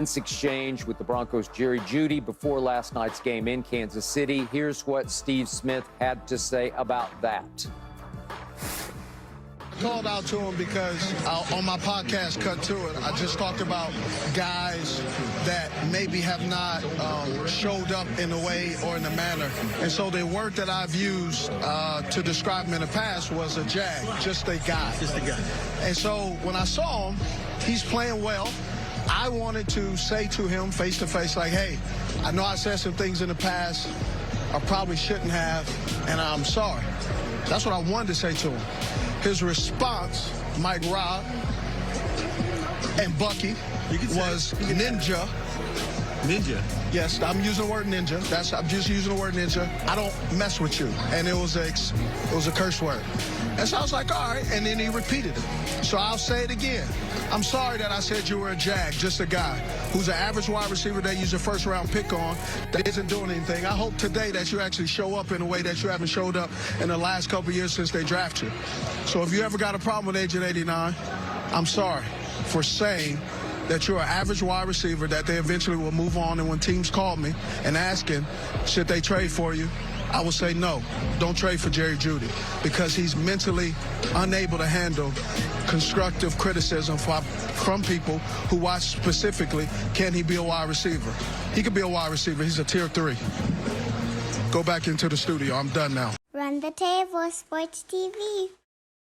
Exchange with the Broncos' Jerry Jeudy before last night's game in Kansas City. Here's what Steve Smith had to say about that. I called out to him because on my podcast, Cut to It, I just talked about guys that maybe have not showed up in the way or in the manner. And so the word that I've used to describe him in the past was a jag, just a guy. Just a guy. And so when I saw him, he's playing well. I wanted to say to him face to face, like, hey, I know I said some things in the past I probably shouldn't have, and I'm sorry. That's what I wanted to say to him. His response, Mike Robb and Bucky, was ninja. Ninja? Yes, I'm using the word ninja. I'm just using the word ninja. I don't mess with you. And it was a curse word. And so I was like, all right. And then he repeated it. So I'll say it again. I'm sorry that I said you were a jag, just a guy who's an average wide receiver that you use a first-round pick on that isn't doing anything. I hope today that you actually show up in a way that you haven't showed up in the last couple of years since they drafted you. So if you ever got a problem with Agent 89, I'm sorry for saying that you're an average wide receiver that they eventually will move on. And when teams call me and asking, should they trade for you, I will say no, don't trade for Jerry Jeudy, because he's mentally unable to handle constructive criticism from people who watch specifically, can he be a wide receiver? He could be a wide receiver. He's a tier 3. Go back into the studio. I'm done now. Run the table, Sports TV.